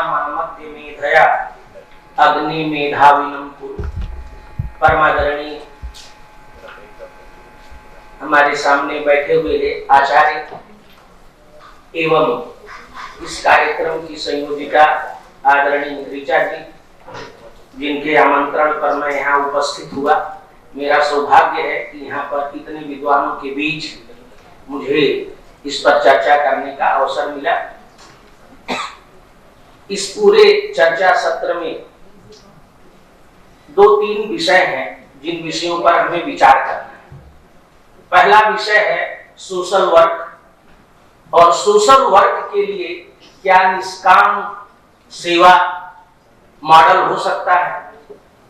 मामध्य मेधया अग्नि मेधाविनम कुरु। परमादरणीय हमारे सामने बैठे हुए आचार्य एवं इस कार्यक्रम की संयोजिका आदरणीय ऋचा जी, जिनके आमंत्रण पर मैं यहाँ उपस्थित हुआ। मेरा सौभाग्य है कि यहाँ पर इतने विद्वानों के बीच मुझे इस पर चर्चा करने का अवसर मिला। इस पूरे चर्चा सत्र में 2-3 विषय हैं जिन विषयों पर हमें विचार करना है। पहला विषय है सोशल वर्क और सोशल वर्क के लिए क्या निष्काम सेवा मॉडल हो सकता है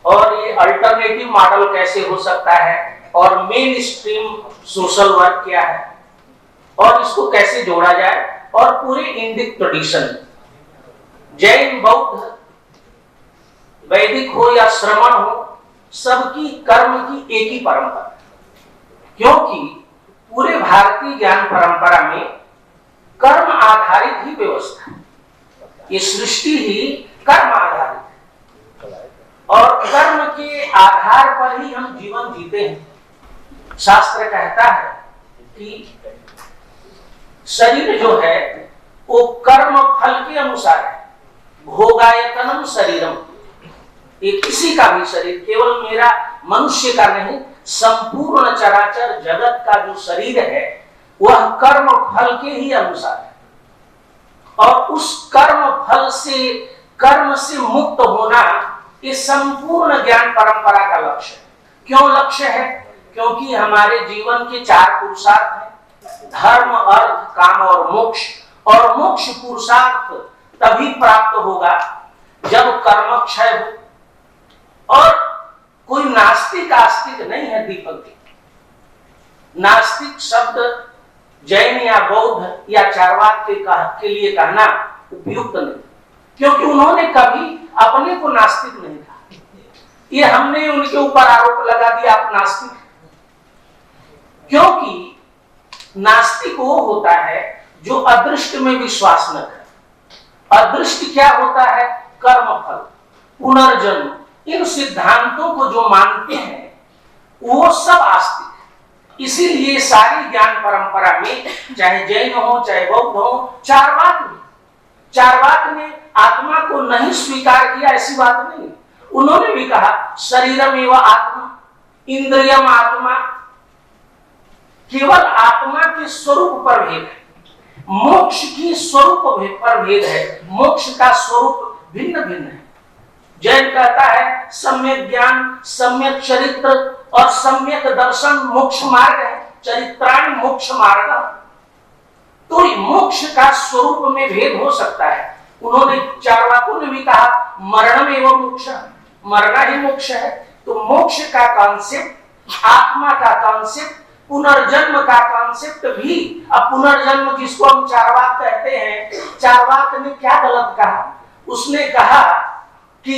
और ये अल्टरनेटिव मॉडल कैसे हो सकता है और मेन स्ट्रीम सोशल वर्क क्या है और इसको कैसे जोड़ा जाए। और पूरे इंडिक ट्रेडिशन, जैन बौद्ध वैदिक हो या श्रमण हो, सबकी कर्म की एक ही परंपरा, क्योंकि पूरे भारतीय ज्ञान परंपरा में कर्म आधारित ही व्यवस्था है। ये सृष्टि ही कर्म आधारित है और कर्म के आधार पर ही हम जीवन जीते हैं। शास्त्र कहता है कि शरीर जो है वो कर्म फल के अनुसार है। भोगायतनम शरीरम, ये किसी का भी शरीर, केवल मेरा मनुष्य का नहीं, संपूर्ण चराचर जगत का जो शरीर है वह कर्म फल के ही अनुसार है। और उस कर्म से मुक्त होना ये संपूर्ण ज्ञान परंपरा का लक्ष्य है। क्यों लक्ष्य है? क्योंकि हमारे जीवन के 4 पुरुषार्थ हैं, धर्म, अर्थ, काम और मोक्ष। और मोक्ष पुरुषार्थ तभी प्राप्त होगा जब कर्म क्षय हो। और कोई नास्तिक आस्तिक नहीं है दीपक जी। नास्तिक शब्द जैन या बौद्ध या चार्वाक के लिए कहना उपयुक्त नहीं, क्योंकि उन्होंने कभी अपने को नास्तिक नहीं कहा। ये हमने उनके ऊपर आरोप लगा दिया आप नास्तिक, क्योंकि नास्तिक वो होता है जो अदृष्ट में विश्वास न करे। अदृष्ट क्या होता है? कर्मफल, पुनर्जन्म, इन सिद्धांतों को जो मानते हैं वो सब आस्तिक है। इसीलिए सारी ज्ञान परंपरा में, चाहे जैन हो चाहे बौद्ध हो, चार्वाक ने आत्मा को नहीं स्वीकार किया, ऐसी बात नहीं। उन्होंने भी कहा शरीरम एवं आत्मा, इंद्रियम आत्मा, केवल आत्मा के स्वरूप पर भेद है, मोक्ष की स्वरूप पर भेद है। मोक्ष का स्वरूप भिन्न भिन्न है। जैन कहता है सम्यक ज्ञान, सम्यक चरित्र और सम्यक दर्शन मोक्ष मार्ग है, चरित्राणि मोक्ष मार्ग। तो मोक्ष का स्वरूप में भेद हो सकता है। उन्होंने चार्वाकों ने भी कहा मरणम एवं मोक्ष, मरना ही मोक्ष है। तो मोक्ष का कॉन्सेप्ट, आत्मा का कॉन्सेप्ट, पुनर्जन्म का कॉन्सेप्ट भी, अब पुनर्जन्म जिसको हम चार्वाक कहते हैं, चार्वाक ने क्या गलत कहा? उसने कहा कि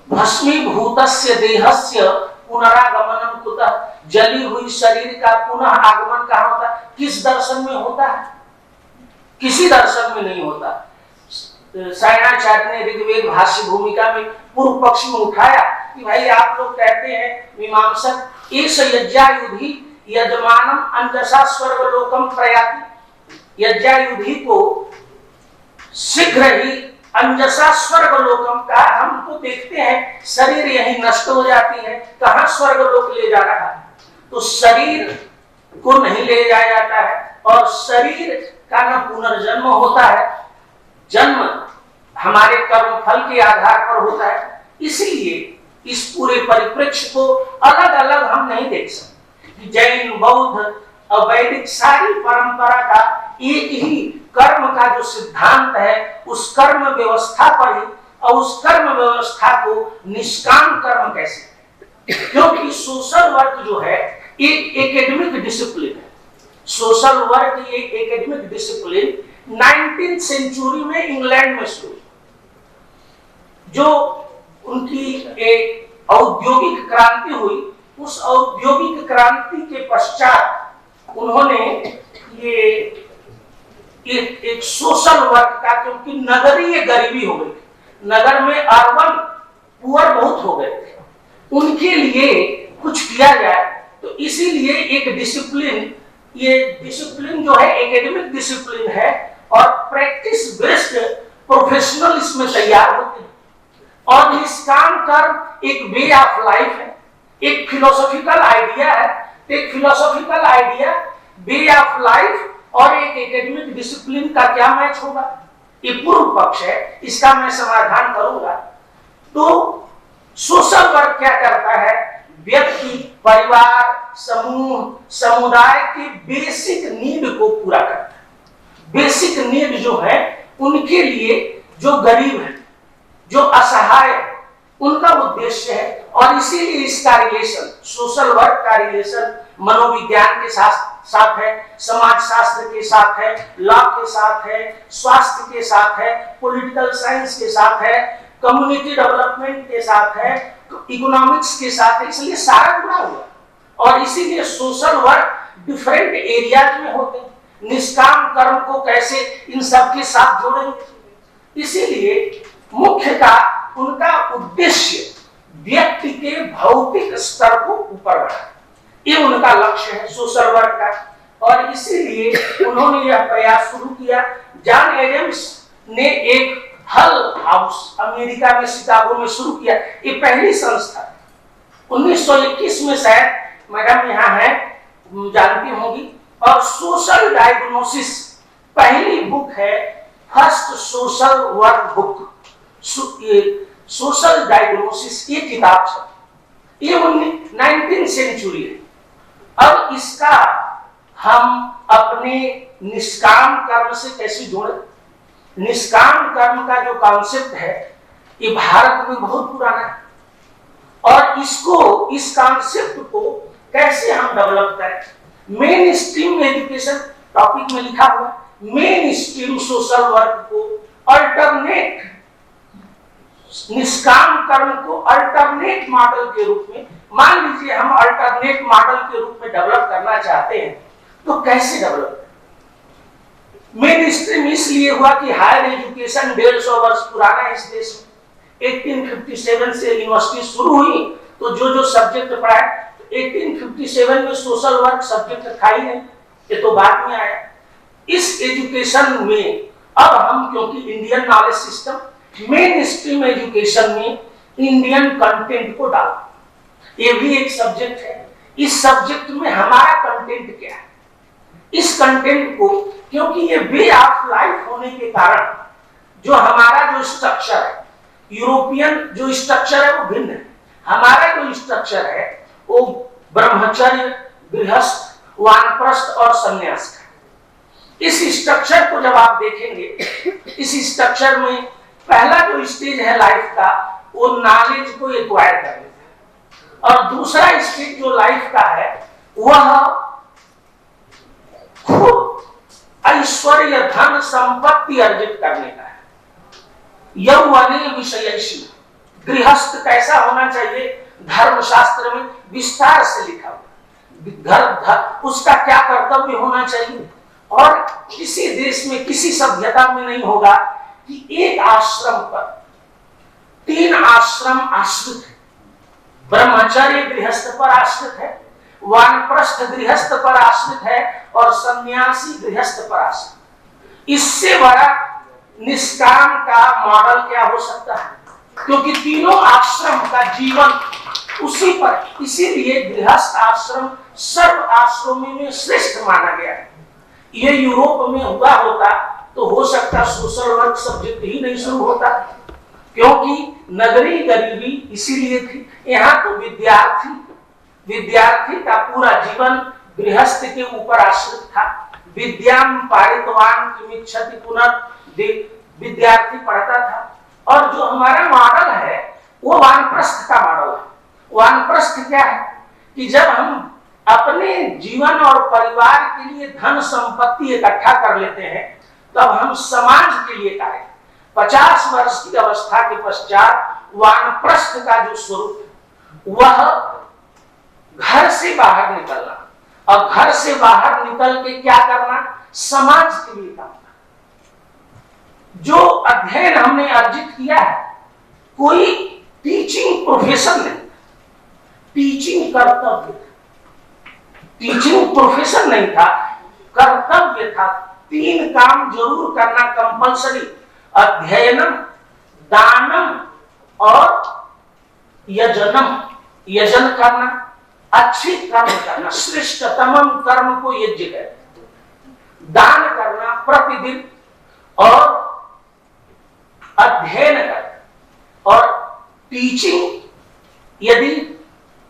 भस्मीभूतस्य देहस्य पुनरागमनम कुतः, जली हुई शरीर का पुनः आगमन कहाँ होता है? किस दर्शन में होता है? किसी दर्शन में नहीं होता। सायणाचार्य ने ऋग्वेद भाष्य भूमिका में पूर्व पक्ष में उठाया कि भाई आप लोग कहते हैं मीमांसक, एष यज्ञायुधि यजमानम अंजसा स्वर्गलोकम प्रयाति। यज्ञायुधि को शीघ्र ही अंजसा स्वर्गलोकम का, हम तो देखते हैं शरीर यही नष्ट हो जाती है, कहां स्वर्गलोक ले जा रहा है? तो शरीर को नहीं ले जाया जाता है और शरीर का न पुनर्जन्म होता है, जन्म हमारे कर्म फल के आधार पर होता है। इसलिए इस पूरे परिप्रेक्ष्य को अलग अलग हम नहीं देख सकते। जैन, बौद्ध और वैदिक सारी परंपरा का एक ही कर्म का जो सिद्धांत है, उस कर्म व्यवस्था पर ही, और उस कर्म व्यवस्था को निष्काम कर्म कैसे, क्योंकि सोशल वर्क जो है एक एकेडमिक डिसिप्लिन है। सोशल वर्क एक एकेडमिक डिसिप्लिन 19th सेंचुरी में इंग्लैंड में शुरू, जो उनकी एक औद्योगिक क्रांति हुई, उस औद्योगिक क्रांति के पश्चात उन्होंने ये एक सोशल वर्क का, क्योंकि नगरीय गरीबी हो गई, नगर में अर्बन पुअर बहुत हो गए थे, उनके लिए कुछ किया जाए। तो इसीलिए एक डिसिप्लिन, ये डिसिप्लिन जो है एकेडमिक डिसिप्लिन है और प्रैक्टिस बेस्ड प्रोफेशनल इसमें तैयार होते हैं। और निष्काम कर्म एक वे ऑफ लाइफ है, एक फिलोसॉफिकल आइडिया है। एक philosophical idea, way of life और एक एकेडमिक डिसिप्लिन का क्या मैच होगा? ये पूर्व पक्ष है, इसका मैं समाधान करूंगा। तो सोशल वर्क क्या करता है? व्यक्ति, परिवार, समूह, समुदाय के बेसिक नीड को पूरा करता है। बेसिक नीड जो है उनके लिए, जो गरीब है, जो असहाय है, उनका उद्देश्य है। और इसीलिए इसका रिलेशन, सोशल वर्क का रिलेशन मनोविज्ञान के साथ है, समाज शास्त्र के साथ है, लॉ के साथ है, स्वास्थ्य के साथ है, पॉलिटिकल साइंस के साथ है, कम्युनिटी डेवलपमेंट के साथ है, इकोनॉमिक्स के साथ है। इसलिए सारा जुड़ा हुआ। और इसीलिए सोशल वर्क डिफरेंट एरियाज में होते हैं। निष्काम कर्म को कैसे इन सब के साथ जोड़ेंगे? इसीलिए मुख्यतः उनका उद्देश्य व्यक्ति के भौतिक स्तर को ऊपर बढ़ाना, ये उनका लक्ष्य है सोशल वर्क का। और इसीलिए उन्होंने यह प्रयास शुरू किया। जॉन एडम्स ने एक हल हाउस अमेरिका में शिकागो में शुरू किया, ये पहली संस्था 1921 में, शायद मैडम यहाँ है जानती होंगी। और सोशल डायग्नोसिस पहली बुक है, first social work book, social diagnosis, ये किताब है, ये 19वीं सेंचुरी है। अब इसका हम अपने निष्काम कर्म से कैसे जोड़े? निष्काम कर्म का जो कॉन्सेप्ट है ये भारत में बहुत पुराना है, और इसको, इस कॉन्सेप्ट को कैसे हम डेवलप करें? मेन स्ट्रीम एजुकेशन टॉपिक में लिखा हुआ है, मेन स्ट्रीम सोशल वर्क को अल्टरनेट, निष्काम कर्म को अल्टरनेट मॉडल के रूप में, मान लीजिए हम अल्टरनेट मॉडल के रूप में डेवलप करना चाहते हैं, तो कैसे डेवलप? मेन स्ट्रीम इसलिए हुआ कि हायर एजुकेशन 150 वर्ष पुराना है इस देश में। 1857 से यूनिवर्सिटी शुरू हुई, तो जो सब्जेक्ट पढ़ाए, 1857 में सोशल वर्क सब्जेक्ट था ही नहीं, ये तो बाद में आया। इस एजुकेशन में अब हम, क्योंकि Indian knowledge system, main stream education में इंडियन कंटेंट को डाला, ये भी एक सब्जेक्ट है। इस सब्जेक्ट में हमारा कंटेंट क्या है? इस कंटेंट को, क्योंकि ये वे ऑफ लाइफ होने के कारण, जो हमारा जो स्ट्रक्चर है, यूरोपियन जो स्ट्रक्चर है वो भिन्न है। हमारा जो स्ट्रक्चर है वो ब्रह्मचर्य, गृहस्थ, वानप्रस्थ और संन्यास का। इस स्ट्रक्चर को जब आप देखेंगे, इस स्ट्रक्चर में पहला जो स्टेज है लाइफ का, वो नॉलेज को एक्वायर कर लेता है, और दूसरा स्टेज जो लाइफ का है वह खुद ऐश्वर्य, धन, संपत्ति अर्जित करने का है। यौवने विषयेषु, गृहस्थ कैसा होना चाहिए? धर्मशास्त्र में विस्तार से लिखा हुआ, उसका क्या कर्तव्य होना चाहिए। और किसी देश में, किसी सभ्यता में नहीं होगा कि एक आश्रम पर 3 आश्रम आश्रित है। ब्रह्मचर्य गृहस्थ पर आश्रित है, वानप्रस्थ गृहस्थ पर आश्रित है, और सन्यासी गृहस्थ पर आश्रित। इससे बड़ा निष्काम का मॉडल क्या हो सकता है? क्योंकि तीनों आश्रम का जीवन उसी पर, इसीलिए गृहस्थ आश्रम सर्व आश्रमों में श्रेष्ठ माना गया है। ये यूरोप में हुआ होता तो हो सकता सोशल वर्क सब्जेक्ट ही नहीं शुरू होता, क्योंकि नगरीय गरीबी इसीलिए थी। यहाँ तो विद्यार्थी का पूरा जीवन गृहस्थ के ऊपर आश्रित था। विद्याम पारितवान किमिच्छति पुनः, विद्यार्थी पढ़ता था। और जो हमारा मॉडल है वो वानप्रस्थ का मॉडल है। वानप्रस्थ क्या है कि जब हम अपने जीवन और परिवार के लिए धन संपत्ति इकट्ठा कर लेते हैं, तब हम समाज के लिए कार्य। 50 वर्ष की अवस्था के पश्चात वानप्रस्थ का जो स्वरूप है वह घर से बाहर निकलना, और घर से बाहर निकल के क्या करना? समाज के लिए काम करना। जो अध्ययन हमने अर्जित किया है, कोई टीचिंग प्रोफेशन नहीं, टीचिंग कर्तव्य, टीचिंग प्रोफेशन नहीं था, कर्तव्य था। 3 काम जरूर करना कंपलसरी, अध्ययनम, दानम और यजनम, यजन करना, अच्छी कर्म करना, श्रेष्ठतम कर्म को यज्ञ कहते हैं, दान करना प्रतिदिन और अध्ययन करना और टीचिंग यदि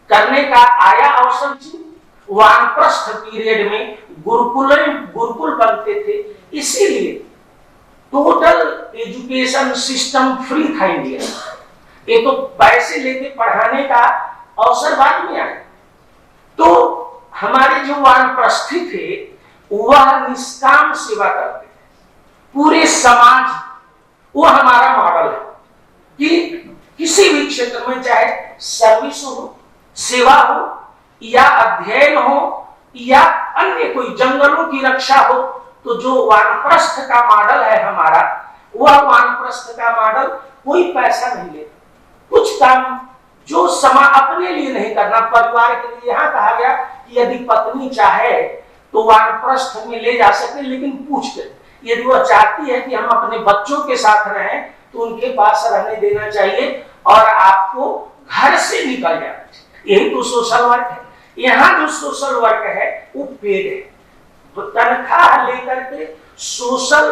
करने का आया अवसर, वानप्रस्थ पीरियड में गुरुकुल बनते थे, इसीलिए टोटल एजुकेशन सिस्टम फ्री था इंडिया। ये तो पैसे लेके पढ़ाने का अवसर बाद में आया। तो हमारे जो वानप्रस्थी थे वह निष्काम सेवा करते थे, पूरे समाज, वो हमारा मॉडल है कि किसी भी क्षेत्र में चाहे सर्विस हो, सेवा हो या अध्ययन हो या अन्य कोई जंगलों की रक्षा हो, तो जो वानप्रस्थ का मॉडल है हमारा, वह वानप्रस्थ का मॉडल कोई पैसा नहीं लेता, कुछ काम जो अपने लिए नहीं करना, परिवार के लिए। यहाँ कहा गया कि यदि पत्नी चाहे तो वानप्रस्थ में ले जा सकते, लेकिन पूछ कर, यदि वह चाहती है कि हम अपने बच्चों के साथ रहें तो उनके पास रहने देना चाहिए और आपको घर से निकल जाना चाहिए। यही तो सोशल वर्क है। यहाँ जो सोशल वर्क है वो पेड है, तो तनख्वाह लेकर के सोशल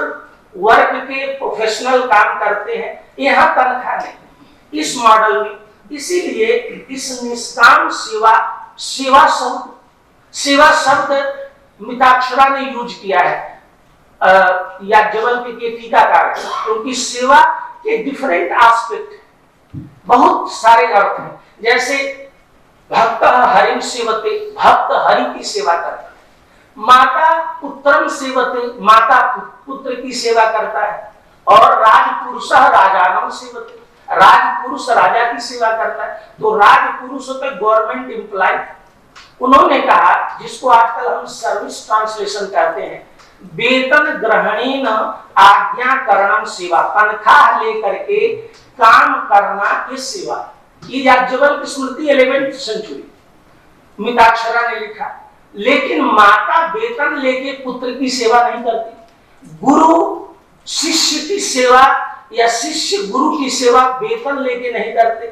वर्क के प्रोफेशनल काम करते हैं, यहाँ तनख्वाह नहीं इस मॉडल में। इसीलिए इस निष्काम सेवा शब्द मिताक्षरा ने यूज किया है या जबलपुर के टीकाकार, क्योंकि सेवा के डिफरेंट एस्पेक्ट, बहुत सारे अर्थ हैं। जैसे भक्त हरिम सेवते, भक्त हरि की सेवा करता है, माता पुत्रम सेवते, माता पुत्र की सेवा करता है, और राजपुरुष राजानम सेवते, राजपुरुष राजा की सेवा करता है। तो राजपुरुष होते गवर्नमेंट एम्प्लॉय। उन्होंने कहा, जिसको आजकल हम सर्विस ट्रांसलेशन कहते हैं, वेतन ग्रहणेन आज्ञाकरणम सेवा, तनख्वाह लेकर के काम करना ये सेवा। ये याज्ञवल्क्य की स्मृति 11वीं सेंचुरी मिताक्षरा ने लिखा। लेकिन माता वेतन लेके पुत्र की सेवा नहीं करती, गुरु शिष्य की सेवा या शिष्य गुरु की सेवा वेतन लेके नहीं करते,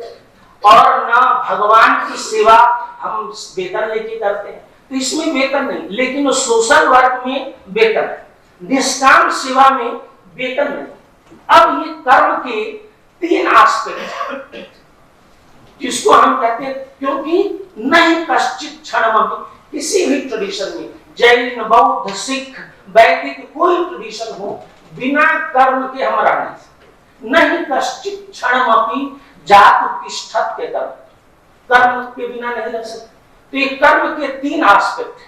और न भगवान की सेवा हम वेतन लेके करते हैं। तो इसमें वेतन नहीं, लेकिन सोशल वर्क में वेतन है, निष्काम सेवा में वेतन नहीं। अब ये कर्म के 3 एस्पेक्ट जिसको हम कहते हैं, क्योंकि नहीं कश्चित क्षणम, किसी भी ट्रेडिशन में, जैन बौद्ध सिख वैदिक कोई ट्रेडिशन हो, बिना कर्म के हम रह नहीं सकते। नहीं कश्चित क्षणमपि जातु तिष्ठत के कर्म के बिना नहीं रह सकते। तो ये कर्म के 3 एस्पेक्ट है,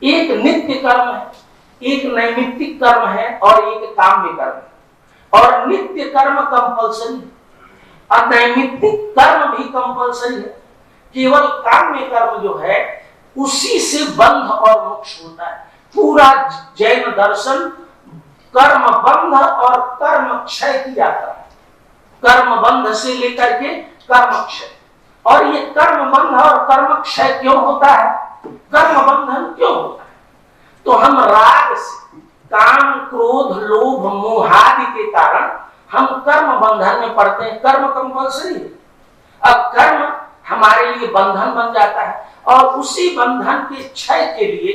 एक नित्य कर्म है, एक नैमित्तिक कर्म है और एक काम्य कर्म है। और नित्य कर्म कंपल्सरी है और नैमित्तिक कर्म भी कंपल्सरी है। केवल काम्य कर्म जो है उसी से बंध और मोक्ष होता है। पूरा जैन दर्शन कर्म बंध और कर्म क्षय की यात्रा है, कर्म बंध से लेकर के कर्म क्षय। और ये कर्म बंध और कर्म क्षय क्यों होता है, कर्म बंधन क्यों होता है? तो हम राग से, काम क्रोध लोभ मोह आदि के कारण हम कर्म बंधन में पड़ते हैं। कर्म कंपल्सरी है, अब कर्म हमारे लिए बंधन बन जाता है। और उसी बंधन के क्षय के लिए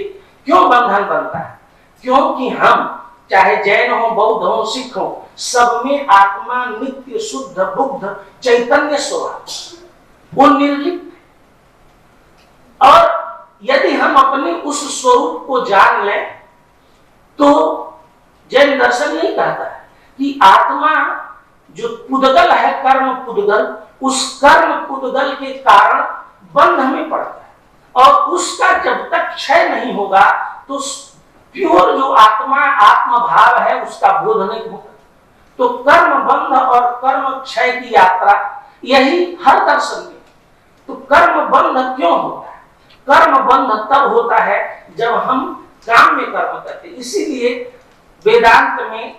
क्यों बंधन बनता है? क्योंकि हम चाहे जैन हो, बौद्ध हो, सिख हो, सब में आत्मा नित्य शुद्ध बुद्ध चैतन्य स्वभाव, वो निर्लिप्त है। और यदि हम अपने उस स्वरूप को जान लें तो जैन दर्शन नहीं कहता है कि आत्मा जो पुद्गल है, कर्म पुद्गल, उस कर्म पुद्गल के कारण बंध में पड़ता है, और उसका जब तक क्षय नहीं होगा तो प्योर जो आत्मा आत्म भाव है उसका बोध नहीं होगा। तो कर्म बंध और कर्म क्षय की यात्रा यही हर दर्शन में। तो कर्म बंध क्यों होता है? कर्म बंध तब होता है जब हम काम में कर्म करते हैं। इसीलिए वेदांत में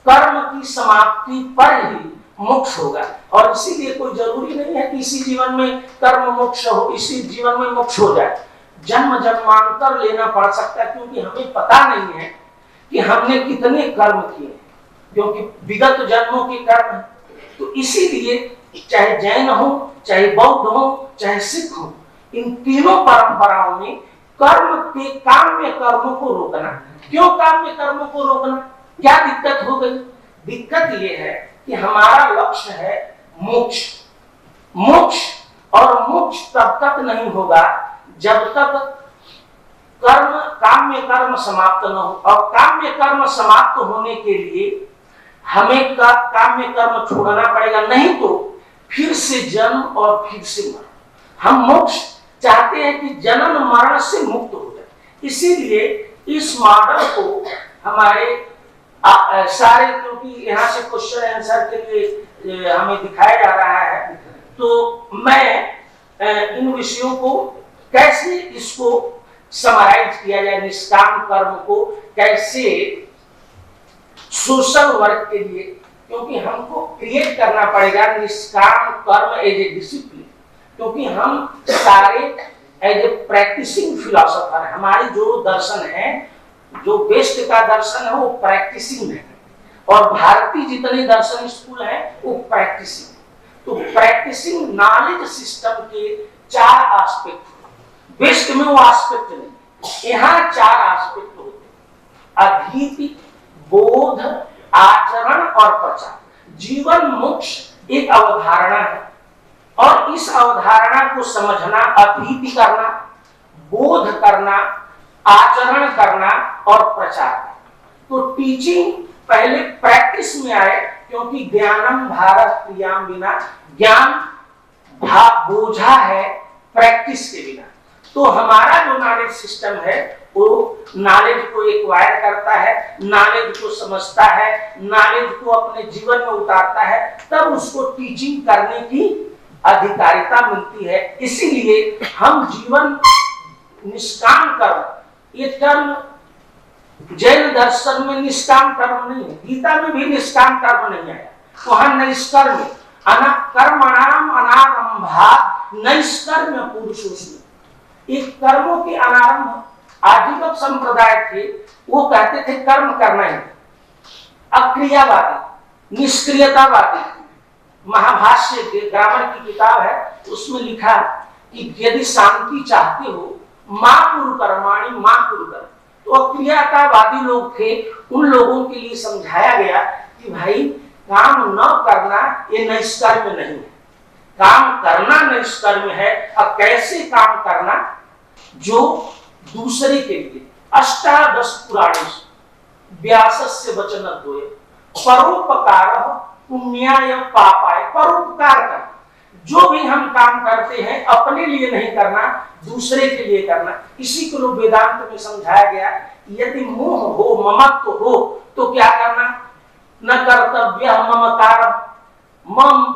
कर्म की समाप्ति पर ही मोक्ष होगा। और इसीलिए कोई जरूरी नहीं है कि इसी जीवन में कर्म मोक्ष हो, इसी जीवन में मोक्ष हो जाए। जन्म जन्मांतर लेना पड़ सकता है, क्योंकि हमें पता नहीं है कि हमने कितने कर्म किए, क्योंकि विगत जन्मों के कर्म। तो इसीलिए चाहे जैन हो, चाहे बौद्ध हो, चाहे सिख हो, इन तीनों परंपराओं में कर्म के काम्य कर्मों को रोकना। क्यों काम्य कर्मों को रोकना? क्या दिक्कत हो गई? दिक्कत यह है कि हमारा लक्ष्य है मोक्ष। मोक्ष और मोक्ष तब तक नहीं होगा जब तक कर्म काम्य कर्म समाप्त न हो। और काम्य कर्म समाप्त होने के लिए हमें काम्य कर्म छोड़ना पड़ेगा, नहीं तो फिर से जन्म और फिर से मरण। हम मोक्ष चाहते हैं कि जनन मरण से मुक्त हो जाए। इसीलिए इस मॉडल को हमारे सारे, क्योंकि यहाँ से क्वेश्चन आंसर के लिए हमें दिखाया जा रहा है, तो मैं इन विषयों को कैसे इसको समराइज किया जाए, निष्काम कर्म को कैसे सोशल वर्क के लिए, क्योंकि हमको क्रिएट करना पड़ेगा निष्काम कर्म एज ए डिसिप्लिन। क्योंकि हम सारे एज ए प्रैक्टिसिंग फिलोसोफर हैं। हमारी जो दर्शन है, जो वेस्ट का दर्शन है, वो प्रैक्टिसिंग है, और भारतीय जितने दर्शन स्कूल हैं वो प्रैक्टिसिंग। तो प्रैक्टिसिंग नॉलेज सिस्टम के 4 एस्पेक्ट, वेस्ट में वो एस्पेक्ट नहीं, यहाँ 4 एस्पेक्ट होते हैं: अधीति, बोध, आचरण और प्रचार। जीवन मोक्ष एक अवधारणा है, और इस अवधारणा को समझना, अधीति करना, बोध करना, आचरण करना और प्रचार। तो टीचिंग पहले प्रैक्टिस में आए, क्योंकि ज्ञानम भारत क्रियाम बिना, ज्ञान बोझा है प्रैक्टिस के बिना। तो हमारा जो नॉलेज सिस्टम है वो नॉलेज को एक्वायर करता है, नॉलेज को समझता है, नॉलेज को अपने जीवन में उतारता है, तब उसको टीचिंग करने की अधिकारिता मिलती है। इसीलिए हम जीवन निष्काम कर्म, ये टर्म जैन दर्शन में निष्काम कर्म नहीं है, गीता में भी निष्काम कर्म नहीं आया। वहां नैष्कर्म, कर्मणाम अनारंभात् नैष्कर्म्य पुरुषोऽस्मि। एक कर्मों के अनारंभ आजीवक संप्रदाय थे, वो कहते थे कर्म करना ही, अक्रियावादी, निष्क्रियतावादी। महाभाष्य के ग्रामर की किताब है, उसमें लिखा कि यदि शांति चाहते हो, मां कुरु कर्माणि मां कुरु कर्म। तो अक्रियतावादी लोग थे, उन लोगों के लिए समझाया गया कि भाई काम न करना ये नैष्कर्म्य नहीं है, काम करना नैष्कर्म्य है। अब कैसे काम करना? जो दूसरे के लिए, अष्टादश पुराणेषु व्यासस्य वचनद्वये परोपकारः पुण्याय पापाय। परोपकार करना, जो भी हम काम करते हैं अपने लिए नहीं करना, दूसरे के लिए करना। इसी को वेदांत में समझाया गया। यदि मोह हो, ममत्व हो, तो क्या करना? न कर्तव्य ममकारम,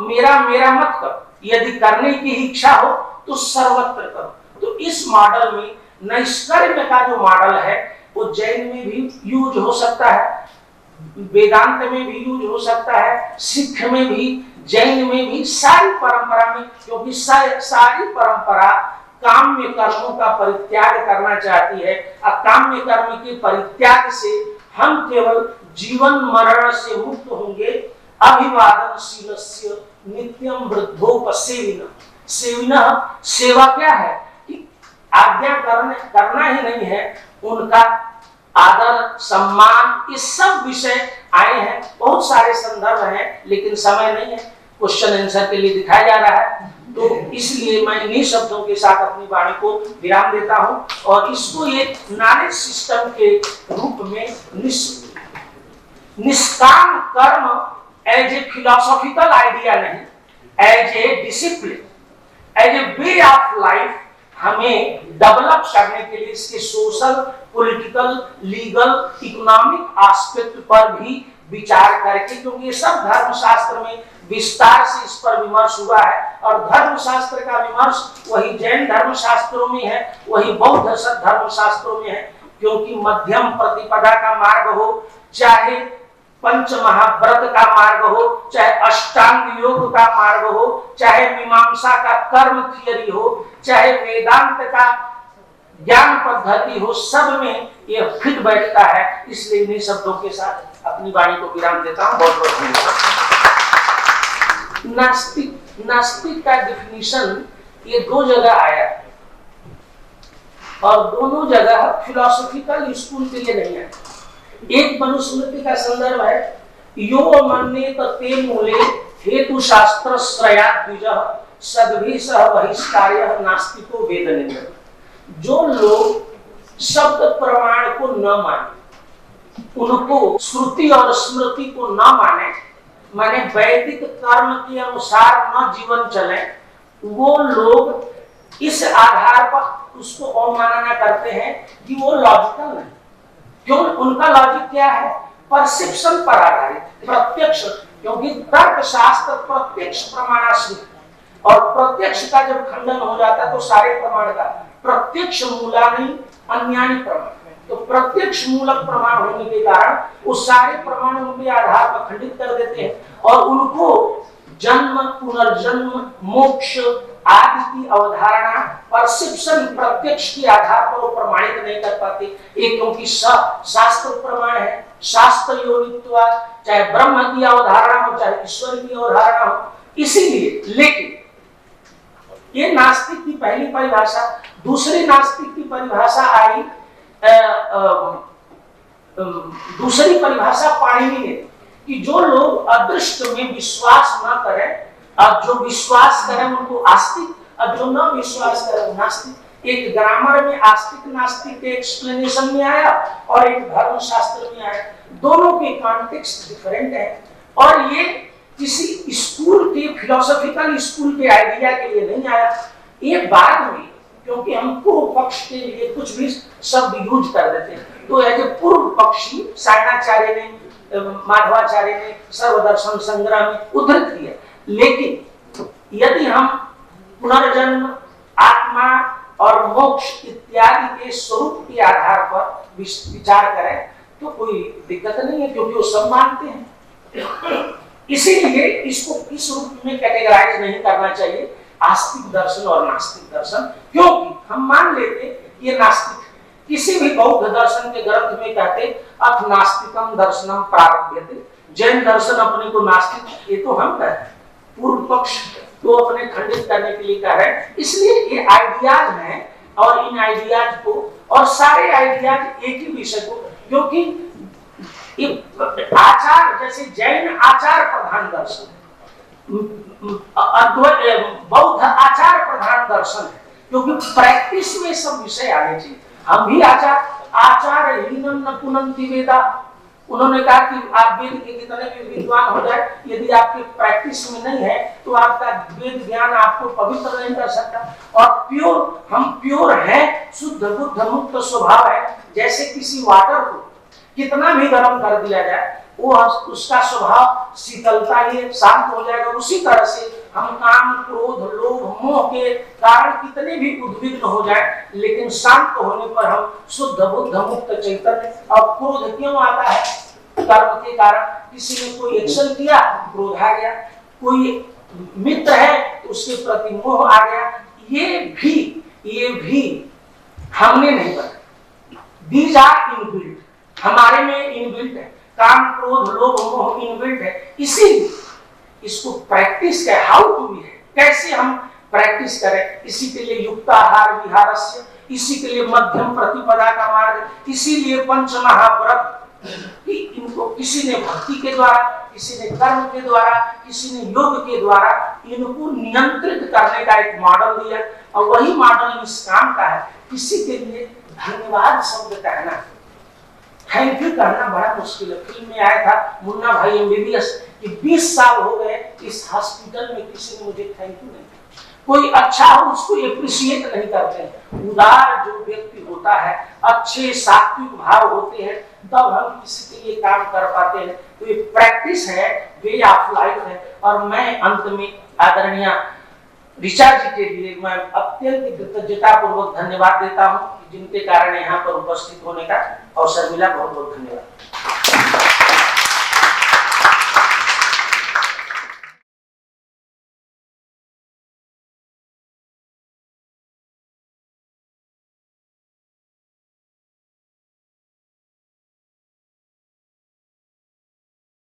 मेरा मेरा मत कर। यदि करने की इच्छा हो तो सर्वत्र करो। तो इस मॉडल में नैष्कर्म्य का जो मॉडल है वो जैन में भी यूज हो सकता है, वेदांत में भी यूज हो सकता है, सिख में भी, जैन में भी, सारी परंपरा में। क्योंकि सारी परंपरा काम्य कर्मों का परित्याग करना चाहती है। अकाम्य कर्म के परित्याग से हम केवल जीवन मरण से मुक्त होंगे। अभिवादनशीलस्य नित्यम वृद्धोपसेविनः। सेविनः, सेवा क्या है कि आज्ञा करना ही नहीं है, उनका आदर सम्मान, ये सब विषय आए हैं। बहुत सारे संदर्भ हैं, लेकिन समय नहीं है, क्वेश्चन आंसर के लिए दिखाया जा रहा है। तो इसलिए मैं इन्हीं शब्दों के साथ अपनी वाणी को विराम देता हूं, और इसको एक नॉलेज सिस्टम के रूप में निष्काम कर्म एज ए फिलोसॉफिकल आइडिया नहीं, as a discipline, as a way of life हमें डेवलप करने के लिए इसके social, political, legal, economic aspect पर भी विचार करके, क्योंकि ये सब धर्मशास्त्र में विस्तार से इस पर विमर्श हुआ है। और धर्मशास्त्र का विमर्श वही जैन धर्मशास्त्रों में है, वही बौद्ध धर्मशास्त्रों में है। क्योंकि मध्यम प्रतिपदा का मार्ग हो, चाहे पंच महाव्रत का मार्ग हो, चाहे अष्टांग योग का मार्ग हो, चाहे मीमांसा का कर्म थियरी हो, चाहे वेदांत का ज्ञान पद्धति हो, सब में ये फिट बैठता है। इसलिए इन्हीं शब्दों के साथ अपनी वाणी को विराम देता हूं। बहुत बहुत धन्यवाद। नास्तिक का डिफिनीशन ये दो जगह आया और दोनों जगह फिलोसॉफिकल स्कूल के लिए नहीं आया। एक मनुस्मृति का संदर्भ है, यो मन्येत ते मूले हेतु शास्त्र श्रयात् द्विजः सद्भिः सह बहिष्कार्यः नास्तिको वेदनिंदः। जो लोग शब्द प्रमाण को न माने, उनको श्रुति और स्मृति को न माने वैदिक कर्म के अनुसार न जीवन चले, वो लोग इस आधार पर उसको अवमानना करते हैं कि वो लॉजिकल नहीं। क्यों? उनका लॉजिक क्या है? परसेप्शन पर आधारित, प्रत्यक्ष। क्योंकि तर्क शास्त्र प्रत्यक्ष प्रमाणाश्रित, और प्रत्यक्ष का जब खंडन हो जाता तो सारे प्रमाण का प्रत्यक्ष मूलानि अन्यानि प्रमाण, तो प्रत्यक्ष मूलक प्रमाण होने के कारण वो सारे प्रमाण उनके आधार पर खंडित कर देते हैं और उनको जन्म, पुनर्जन्म, मोक्ष आदि की अवधारणा परसेप्शन प्रत्यक्ष के आधार पर वो प्रमाणित नहीं कर पाते। एक क्योंकि शास्त्र प्रमाण है, शास्त्र योनित्वाद, चाहे ब्रह्म की अवधारणा हो चाहे ईश्वर की अवधारणा हो। इसीलिए लेकिन ये नास्तिक की पहली परिभाषा। दूसरी नास्तिक की परिभाषा आई, दूसरी परिभाषा पाणिनि ने, कि जो लोग अदृष्ट में विश्वास न करें, अब जो विश्वास करें उनको आस्तिक, अब जो न विश्वास करें नास्तिक। एक ग्रामर में आस्तिक नास्तिक के एक्सप्लेनेशन में आया और एक धर्म शास्त्र में आया। दोनों के कॉन्टेक्स्ट डिफरेंट है और ये किसी स्कूल के फिलोसॉफिकल स्कूल के आइडिया के लिए नहीं आया। ये बाद में, क्योंकि हम पूर्व पक्ष के लिए कुछ भी शब्द यूज कर देते हैं, तो एज पूर्व पक्षी सायणाचार्य ने, माधवाचार्य ने सर्वदर्शन संग्रह में उद्धृत किया। लेकिन यदि हम पुनर्जन्म, आत्मा और मोक्ष इत्यादि के स्वरूप के आधार पर विचार करें तो कोई दिक्कत नहीं है, क्योंकि वो सब मानते हैं। इसीलिए इसको इस रूप में कैटेगराइज नहीं करना चाहिए, आस्तिक दर्शन और नास्तिक दर्शन। क्योंकि हम मान लेते ये नास्तिक, किसी भी बौद्ध दर्शन के ग्रंथ में कहते अथ नास्तिकम दर्शनम प्रारभ्यते, जैन दर्शन अपने को नास्तिक, ये तो हम कहते हैं, पूर्व पक्ष तो अपने खंडित करने के लिए कह रहे हैं। इसलिए ये आइडियाज हैं और इन आइडियाज को और सारे आइडियाज एक ही विषय को, क्योंकि आचार, जैसे जैन आचार प्रधान दर्शन है, बौद्ध आचार प्रधान दर्शन है, क्योंकि प्रैक्टिस में सब विषय आने चाहिए। हम भी आचार हीनम न पुनन्ति वेदा, उन्होंने कहा कि आप वेद के कितने भी विद्वान हो जाए, यदि आपकी प्रैक्टिस में नहीं है तो आपका वेद ज्ञान आपको पवित्र नहीं कर सकता। और प्योर, हम प्योर हैं, शुद्ध बुद्ध मुक्त स्वभाव है। जैसे किसी वाटर को कितना भी गर्म कर दिया जाए वो उसका स्वभाव शीतलता ही शांत हो जाएगा। उसी तरह से हम काम, क्रोध, लोभ, मोह के कारण कितने भी उद्विग्न हो जाए, लेकिन शांत होने पर हम शुद्ध बुद्ध मुक्त चैतन्य। और क्रोध क्यों आता है? कर्म के कारण। किसी ने कोई एक्शन किया, क्रोध आ गया। कोई मित्र है तो उसके प्रति मोह आ गया। ये भी हमने नहीं बनाया, दीज आर इनबिल्ट, हमारे में इनबिल्ट है। काम, क्रोध, लोभ, मोह इनबिल्ट है। इसीलिए इसको प्रैक्टिस है, हाउ टू बी है, कैसे हम प्रैक्टिस करें। इसी के लिए युक्ताहार विहारस्य, इसी के लिए मध्यम प्रतिपदा का मार्ग, इसीलिए पंच महाव्रत। इनको किसी ने भक्ति के द्वारा, किसी ने कर्म के द्वारा, किसी ने योग के द्वारा इनको नियंत्रित करने का एक मॉडल दिया और वही मॉडल इस काम का है। किसी के लिए धन्यवाद शब्द कहना, थैंक यू कहना बड़ा मुश्किल है। फिल्म में आया था मुन्ना भाई एमबीबीएस कि 20 साल हो गए इस हॉस्पिटल में, किसी ने मुझे थैंक यू नहीं। कोई अच्छा हो उसको एप्रिशिएट नहीं करते हैं। उदार जो व्यक्ति होता है, अच्छे सात्विक भाव होते हैं, तब हम किसी के लिए काम कर पाते हैं। तो ये प्रैक्टिस है, वे ऑफ लाइफ है। और मैं अंत में आदरणीय ऋचा जी के लिए मैं अत्यंत कृतज्ञता पूर्वक धन्यवाद देता हूँ, जिनके कारण यहाँ पर उपस्थित होने का अवसर मिला। बहुत बहुत धन्यवाद।